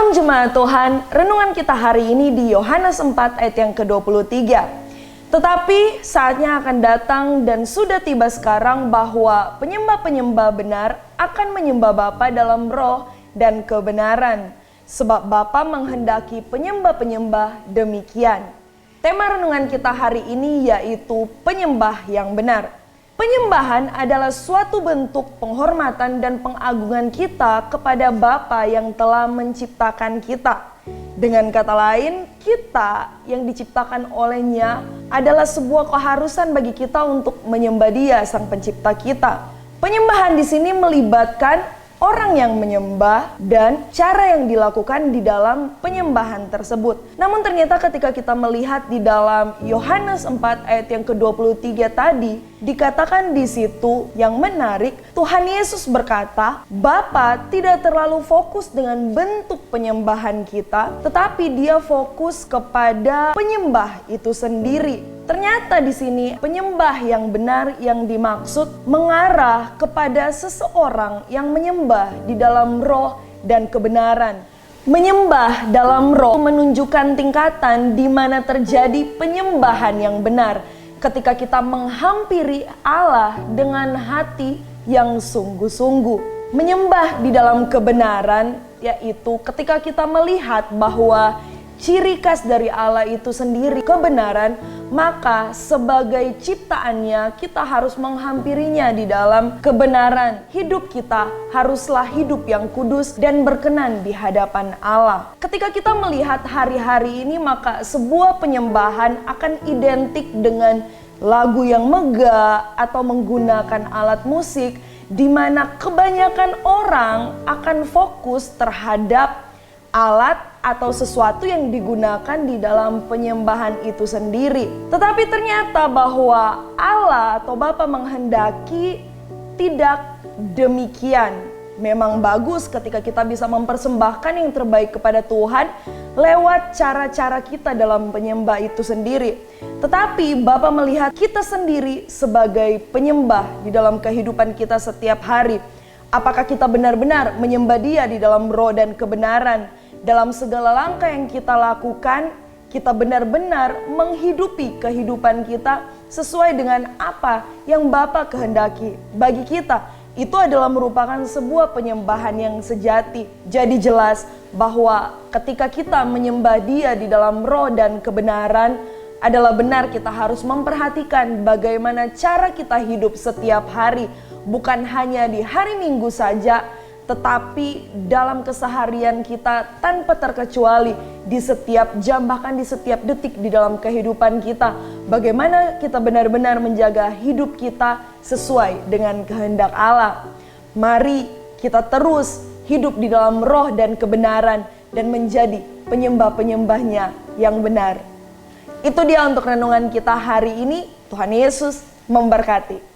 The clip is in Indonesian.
Shalom Jemaat Tuhan, renungan kita hari ini di Yohanes 4 ayat yang ke-23. Tetapi saatnya akan datang dan sudah tiba sekarang bahwa penyembah-penyembah benar akan menyembah Bapa dalam roh dan kebenaran. Sebab Bapa menghendaki penyembah-penyembah demikian. Tema renungan kita hari ini yaitu penyembah yang benar. Penyembahan adalah suatu bentuk penghormatan dan pengagungan kita kepada Bapa yang telah menciptakan kita. Dengan kata lain, kita yang diciptakan olehnya adalah sebuah keharusan bagi kita untuk menyembah Dia, Sang Pencipta kita. Penyembahan di sini melibatkan orang yang menyembah dan cara yang dilakukan di dalam penyembahan tersebut. Namun ternyata ketika kita melihat di dalam Yohanes 4 ayat yang ke-23 tadi, dikatakan di situ yang menarik, Tuhan Yesus berkata, Bapa tidak terlalu fokus dengan bentuk penyembahan kita, tetapi Dia fokus kepada penyembah itu sendiri. Ternyata di sini penyembah yang benar yang dimaksud mengarah kepada seseorang yang menyembah di dalam roh dan kebenaran. Menyembah dalam roh menunjukkan tingkatan di mana terjadi penyembahan yang benar. Ketika kita menghampiri Allah dengan hati yang sungguh-sungguh. Menyembah di dalam kebenaran yaitu ketika kita melihat bahwa ciri khas dari Allah itu sendiri kebenaran, maka sebagai ciptaannya kita harus menghampirinya di dalam kebenaran. Hidup kita haruslah hidup yang kudus dan berkenan di hadapan Allah. Ketika kita melihat hari-hari ini, maka sebuah penyembahan akan identik dengan lagu yang megah atau menggunakan alat musik, di mana kebanyakan orang akan fokus terhadap alat atau sesuatu yang digunakan di dalam penyembahan itu sendiri. Tetapi ternyata bahwa Allah atau Bapa menghendaki tidak demikian. Memang bagus ketika kita bisa mempersembahkan yang terbaik kepada Tuhan lewat cara-cara kita dalam penyembah itu sendiri. Tetapi Bapa melihat kita sendiri sebagai penyembah di dalam kehidupan kita setiap hari. Apakah kita benar-benar menyembah Dia di dalam roh dan kebenaran? Dalam segala langkah yang kita lakukan, kita benar-benar menghidupi kehidupan kita sesuai dengan apa yang Bapa kehendaki bagi kita. Itu adalah merupakan sebuah penyembahan yang sejati. Jadi jelas bahwa ketika kita menyembah Dia di dalam roh dan kebenaran, adalah benar kita harus memperhatikan bagaimana cara kita hidup setiap hari. Bukan hanya di hari Minggu saja, tetapi dalam keseharian kita tanpa terkecuali di setiap jam, bahkan di setiap detik di dalam kehidupan kita. Bagaimana kita benar-benar menjaga hidup kita sesuai dengan kehendak Allah. Mari kita terus hidup di dalam roh dan kebenaran dan menjadi penyembah-penyembahnya yang benar. Itu dia untuk renungan kita hari ini. Tuhan Yesus memberkati.